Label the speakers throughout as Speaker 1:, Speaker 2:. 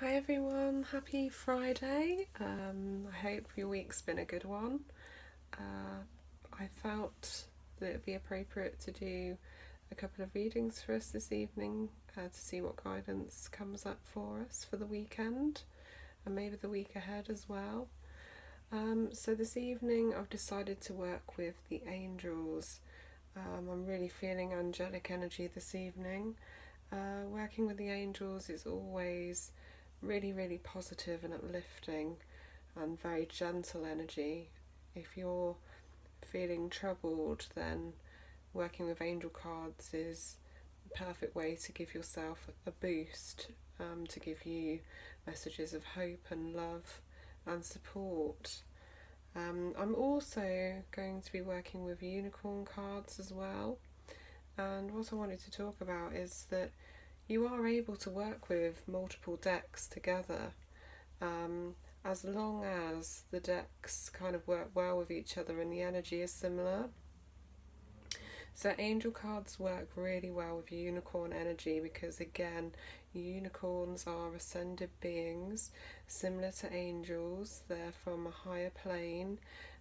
Speaker 1: Hi everyone, happy Friday. I hope your week's been a good one. I felt that it would be appropriate to do a couple of readings for us this evening to see what guidance comes up for us for the weekend and maybe the week ahead as well. So this evening I've decided to work with the angels. I'm really feeling angelic energy this evening. Working with the angels is always really positive and uplifting and very gentle energy. If you're feeling troubled, then working with angel cards is a perfect way to give yourself a boost, to give you messages of hope and love and support. I'm also going to be working with unicorn cards as well, and what I wanted to talk about is that you are able to work with multiple decks together, as long as the decks kind of work well with each other and the energy is similar. So angel cards work really well with unicorn energy because, again, unicorns are ascended beings similar to angels. They're from a higher plane,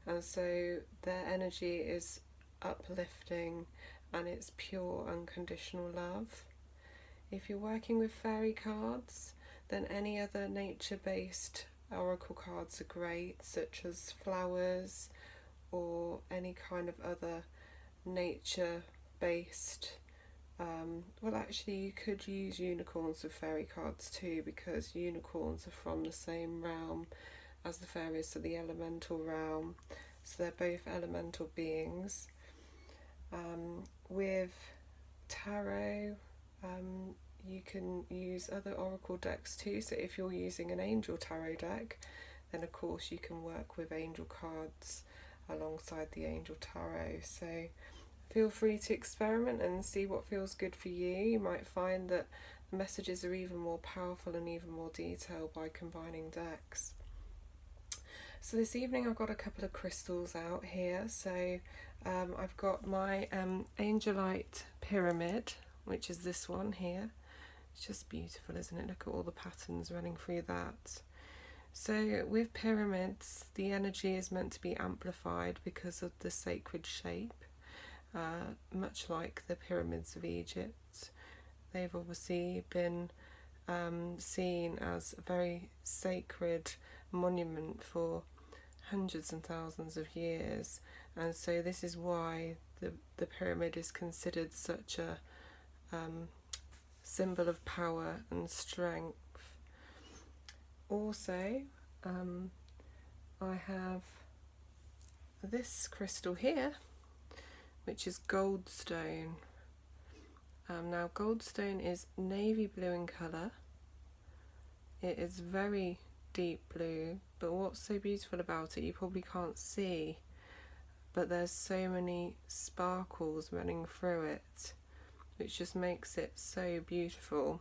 Speaker 1: and so their energy is uplifting and it's pure unconditional love. If you're working with fairy cards, then any other nature-based oracle cards are great, such as flowers or any kind of other nature-based. Well, actually, you could use unicorns with fairy cards too, because unicorns are from the same realm as the fairies, so the elemental realm. So they're both elemental beings. With tarot, you can use other oracle decks too. So if you're using an angel tarot deck, then of course you can work with angel cards alongside the angel tarot. So feel free to experiment and see what feels good for you. You might find that the messages are even more powerful and even more detailed by combining decks. So this evening I've got a couple of crystals out here. So I've got my Angelite pyramid, which is this one here. It's just beautiful, isn't it? Look at all the patterns running through that. So with pyramids, the energy is meant to be amplified because of the sacred shape, much like the pyramids of Egypt. They've obviously been seen as a very sacred monument for hundreds and thousands of years, and so this is why the pyramid is considered such a symbol of power and strength. Also, I have this crystal here, which is goldstone. Now, goldstone is navy blue in colour. It is very deep blue, but what's so beautiful about it you probably can't see, but there's so many sparkles running through it, which just makes it so beautiful.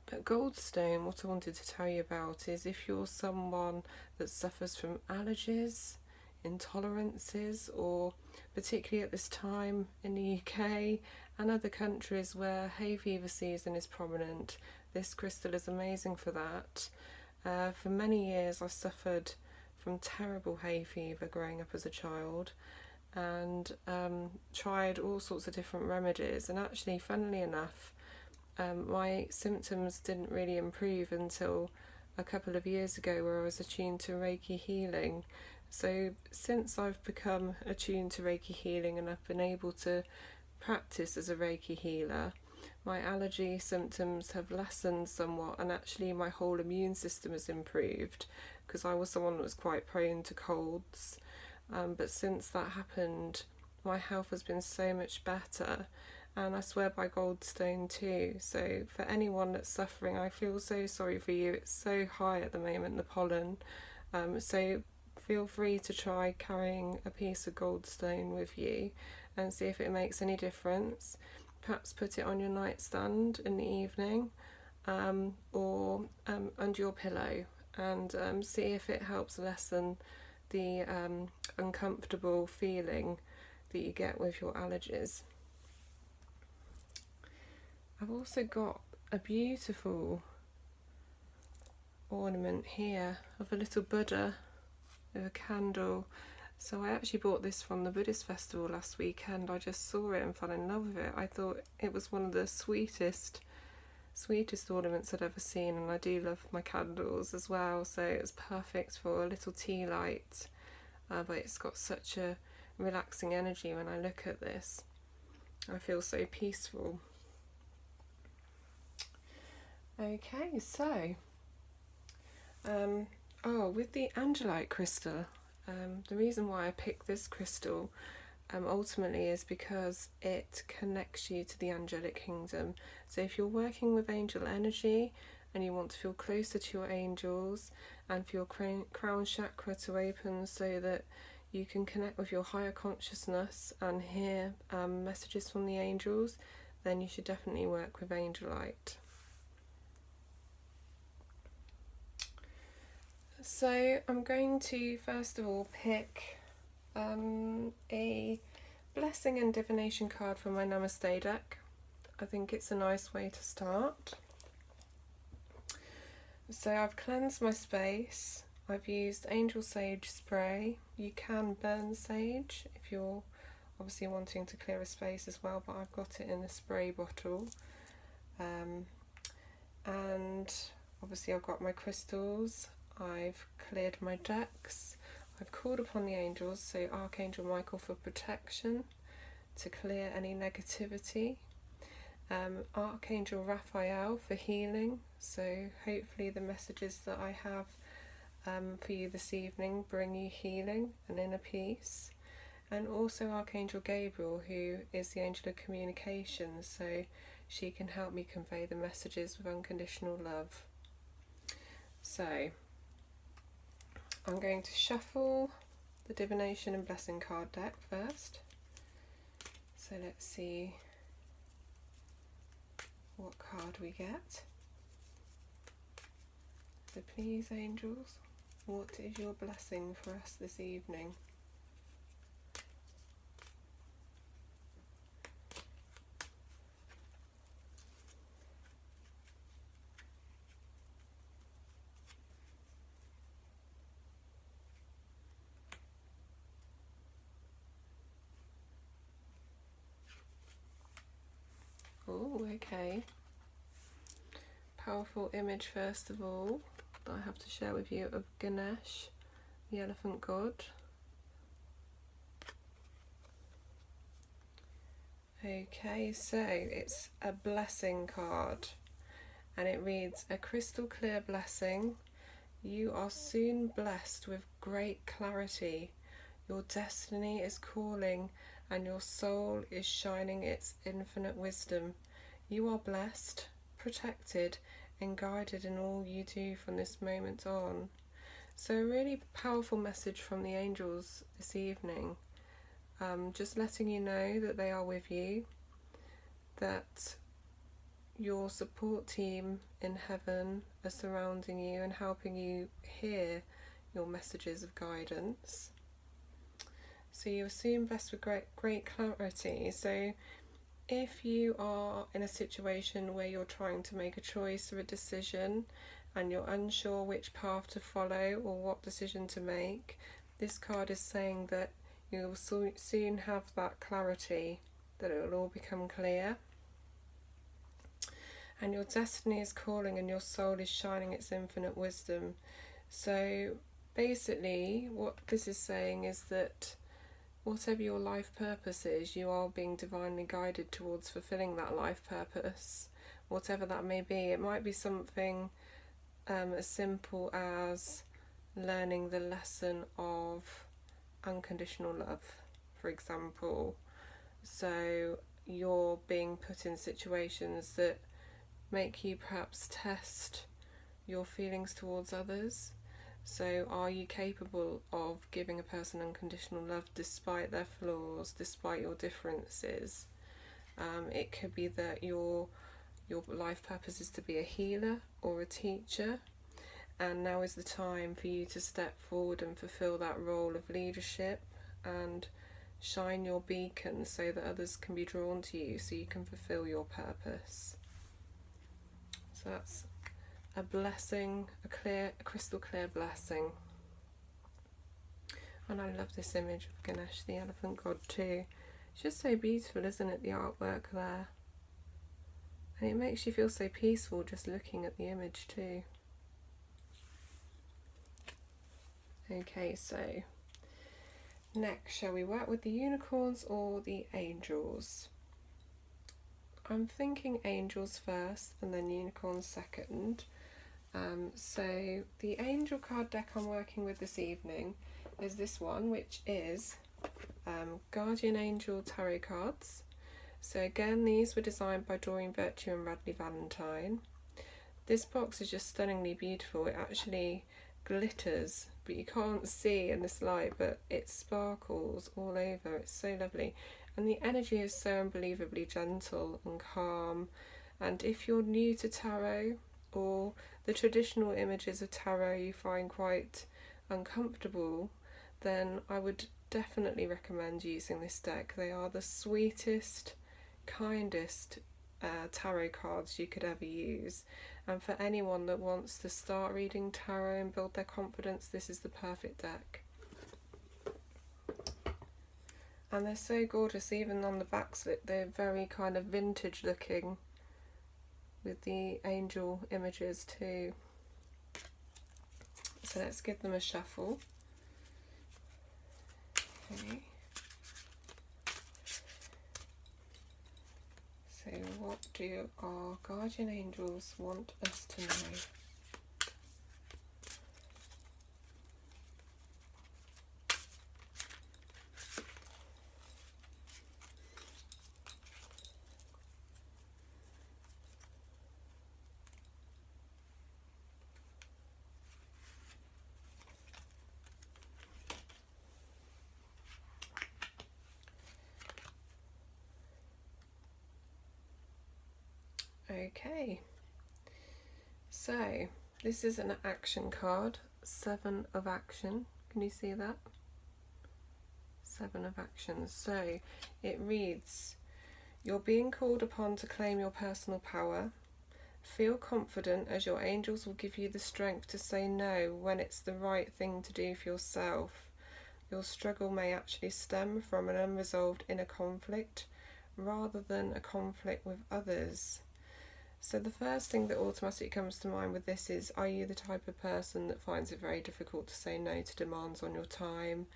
Speaker 1: But goldstone, what I wanted to tell you about is if you're someone that suffers from allergies, intolerances, or particularly at this time in the UK and other countries where hay fever season is prominent, this crystal is amazing for that. For many years I suffered from terrible hay fever growing up as a child, and tried all sorts of different remedies, and actually, funnily enough, my symptoms didn't really improve until a couple of years ago, where I was attuned to Reiki healing. So since I've become attuned to Reiki healing and I've been able to practice as a Reiki healer, my allergy symptoms have lessened somewhat, and actually my whole immune system has improved, because I was someone that was quite prone to colds. But since that happened, my health has been so much better, and I swear by goldstone too. So for anyone that's suffering, I feel so sorry for you. It's so high at the moment, the pollen. So feel free to try carrying a piece of goldstone with you and see if it makes any difference. Perhaps put it on your nightstand in the evening, or under your pillow, and see if it helps lessen the uncomfortable feeling that you get with your allergies. I've also got a beautiful ornament here of a little Buddha with a candle. So I actually bought this from the Buddhist festival last weekend. I just saw it and fell in love with it. I thought it was one of the sweetest ornaments I'd ever seen, and I do love my candles as well, so it was perfect for a little tea light. But it's got such a relaxing energy when I look at this. I feel so peaceful. Okay, so with the Angelite crystal, the reason why I picked this crystal ultimately is because it connects you to the angelic kingdom. So if you're working with angel energy and you want to feel closer to your angels and for your crown chakra to open so that you can connect with your higher consciousness and hear messages from the angels, then you should definitely work with Angelite. So I'm going to first of all pick a blessing and divination card from my Namaste deck. I think it's a nice way to start. So I've cleansed my space. I've used angel sage spray. You can burn sage if you're obviously wanting to clear a space as well, but I've got it in a spray bottle. And obviously I've got my crystals. I've cleared my decks. I've called upon the angels, so Archangel Michael for protection, to clear any negativity. Archangel Raphael for healing, so hopefully the messages that I have for you this evening bring you healing and inner peace. And also Archangel Gabriel, who is the angel of communication, so she can help me convey the messages with unconditional love. So I'm going to shuffle the divination and blessing card deck first. So let's see what card we get. So please, angels, what is your blessing for us this evening? Oh, okay. Powerful image first of all that I have to share with you of Ganesh, the elephant god. Okay, so it's a blessing card and it reads, a crystal clear blessing. You are soon blessed with great clarity. Your destiny is calling and your soul is shining its infinite wisdom. You are blessed, protected and guided in all you do from this moment on. So a really powerful message from the angels this evening. Just letting you know that they are with you, that your support team in heaven are surrounding you and helping you hear your messages of guidance. So you're soon blessed with great clarity. So if you are in a situation where you're trying to make a choice or a decision and you're unsure which path to follow or what decision to make, this card is saying that you will soon have that clarity, that it will all become clear. And your destiny is calling and your soul is shining its infinite wisdom. So basically what this is saying is that whatever your life purpose is, you are being divinely guided towards fulfilling that life purpose, whatever that may be. It might be something as simple as learning the lesson of unconditional love, for example. So you're being put in situations that make you perhaps test your feelings towards others. So are you capable of giving a person unconditional love despite their flaws, despite your differences? It could be that your life purpose is to be a healer or a teacher, and now is the time for you to step forward and fulfill that role of leadership and shine your beacon so that others can be drawn to you, so you can fulfill your purpose. So that's a blessing, a crystal clear blessing. And I love this image of Ganesh, the elephant god too. It's just so beautiful, isn't it, the artwork there? And it makes you feel so peaceful just looking at the image too. Okay, so next, shall we work with the unicorns or the angels? I'm thinking angels first and then unicorns second. So the angel card deck I'm working with this evening is this one, which is Guardian Angel Tarot cards. So again, these were designed by Doreen Virtue and Radley Valentine. This box is just stunningly beautiful. It actually glitters, but you can't see in this light, but it sparkles all over. It's so lovely, and the energy is so unbelievably gentle and calm. And if you're new to tarot, or the traditional images of tarot you find quite uncomfortable, then I would definitely recommend using this deck. They are the sweetest, kindest tarot cards you could ever use, and for anyone that wants to start reading tarot and build their confidence, this is the perfect deck. And they're so gorgeous, even on the back slip they're very kind of vintage looking with the angel images too. So let's give them a shuffle. Okay. So what do our guardian angels want us to know? Okay, so this is an action card, 7 of action. Can you see that? 7 of action. So it reads, you're being called upon to claim your personal power. Feel confident as your angels will give you the strength to say no when it's the right thing to do for yourself. Your struggle may actually stem from an unresolved inner conflict rather than a conflict with others. So the first thing that automatically comes to mind with this is, are you the type of person that finds it very difficult to say no to demands on your time?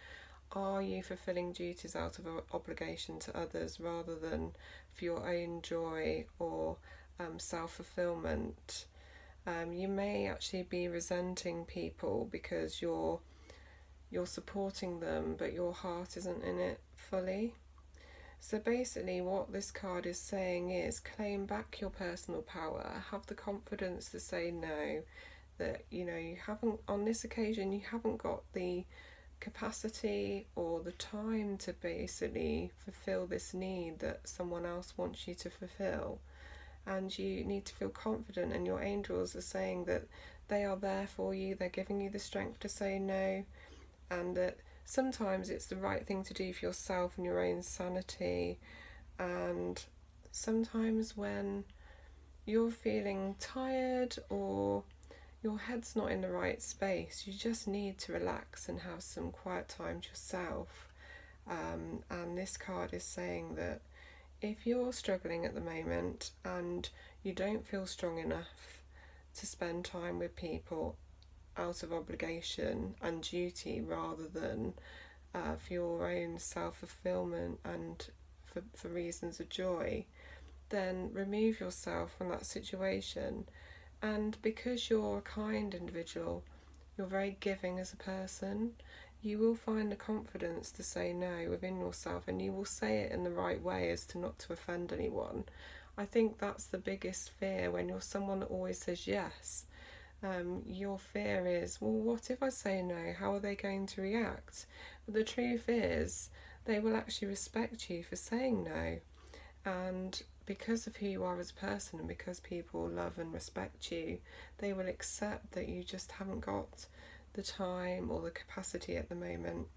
Speaker 1: Are you fulfilling duties out of obligation to others rather than for your own joy or self-fulfillment? You may actually be resenting people because you're supporting them but your heart isn't in it fully. So basically what this card is saying is, claim back your personal power, have the confidence to say no, that you haven't, on this occasion you haven't got the capacity or the time to basically fulfill this need that someone else wants you to fulfill, and you need to feel confident, and your angels are saying that they are there for you, they're giving you the strength to say no, and that sometimes it's the right thing to do for yourself and your own sanity. And sometimes when you're feeling tired or your head's not in the right space, you just need to relax and have some quiet time to yourself. And this card is saying that if you're struggling at the moment and you don't feel strong enough to spend time with people out of obligation and duty rather than for your own self-fulfillment and for reasons of joy, then remove yourself from that situation. And because you're a kind individual, you're very giving as a person, you will find the confidence to say no within yourself, and you will say it in the right way as to not to offend anyone. I think that's the biggest fear when you're someone that always says yes. Your fear is, well, what if I say no? How are they going to react? But the truth is, they will actually respect you for saying no. And because of who you are as a person, and because people love and respect you, they will accept that you just haven't got the time or the capacity at the moment.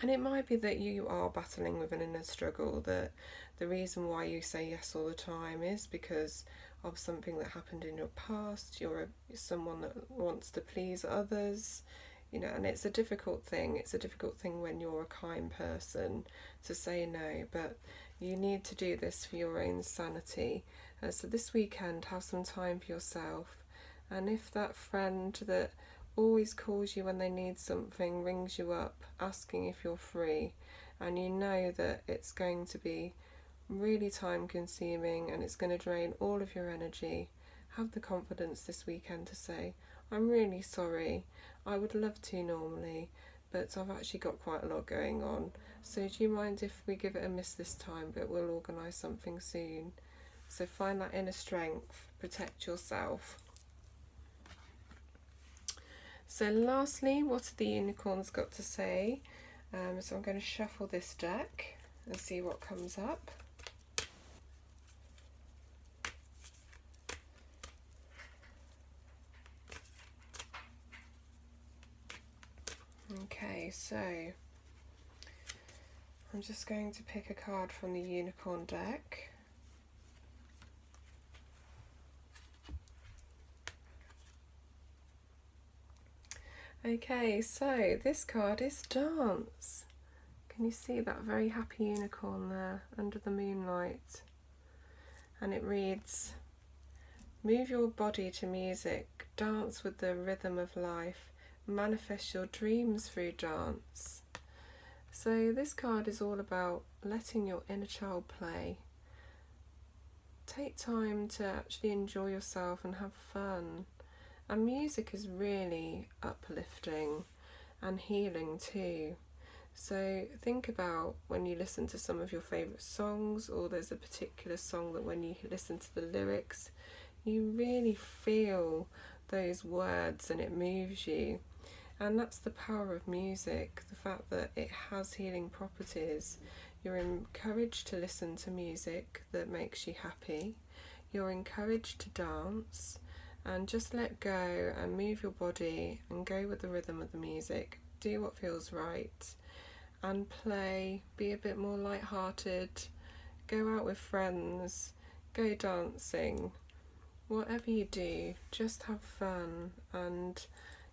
Speaker 1: And it might be that you are battling with an inner struggle, that the reason why you say yes all the time is because of something that happened in your past. You're someone that wants to please others, you know, and it's a difficult thing. It's a difficult thing when you're a kind person to say no, but you need to do this for your own sanity. So this weekend, have some time for yourself. And if that friend that always calls you when they need something rings you up asking if you're free, and you know that it's going to be really time consuming and it's going to drain all of your energy, have the confidence this weekend to say, I'm really sorry, I would love to normally, but I've actually got quite a lot going on, so do you mind if we give it a miss this time, but we'll organise something soon. So find that inner strength, protect yourself. So lastly, what have the unicorns got to say? So I'm going to shuffle this deck and see what comes up. Okay, so I'm just going to pick a card from the unicorn deck. Okay, so this card is dance. Can you see that very happy unicorn there under the moonlight? And it reads, move your body to music, dance with the rhythm of life, manifest your dreams through dance. So this card is all about letting your inner child play. Take time to actually enjoy yourself and have fun. And music is really uplifting and healing too. So think about when you listen to some of your favourite songs, or there's a particular song that when you listen to the lyrics, you really feel those words and it moves you. And that's the power of music, the fact that it has healing properties. You're encouraged to listen to music that makes you happy. You're encouraged to dance. And just let go and move your body and go with the rhythm of the music. Do what feels right and play. Be a bit more light-hearted. Go out with friends. Go dancing. Whatever you do, just have fun. And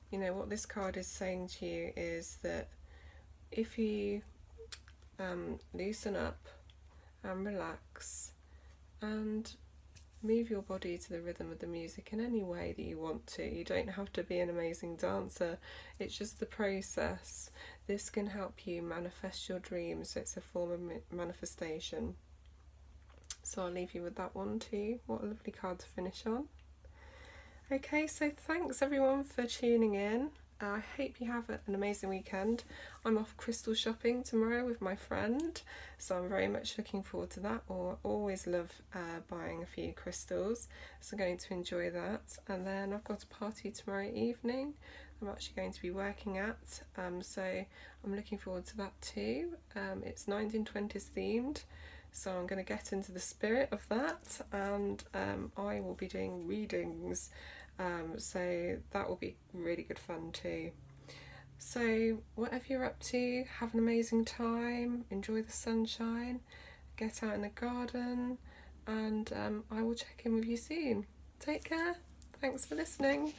Speaker 1: you know what this card is saying to you is that if you loosen up and relax and move your body to the rhythm of the music in any way that you want to. You don't have to be an amazing dancer, it's just the process. This can help you manifest your dreams, it's a form of manifestation. So I'll leave you with that one too. What a lovely card to finish on. Okay, so thanks everyone for tuning in. I hope you have an amazing weekend. I'm off crystal shopping tomorrow with my friend, so I'm very much looking forward to that. Or always love buying a few crystals, so I'm going to enjoy that. And then I've got a party tomorrow evening I'm actually going to be working at, so I'm looking forward to that too. It's 1920s themed, so I'm going to get into the spirit of that, and I will be doing readings. So that will be really good fun too. So whatever you're up to, have an amazing time, enjoy the sunshine, get out in the garden, and I will check in with you soon. Take care, thanks for listening.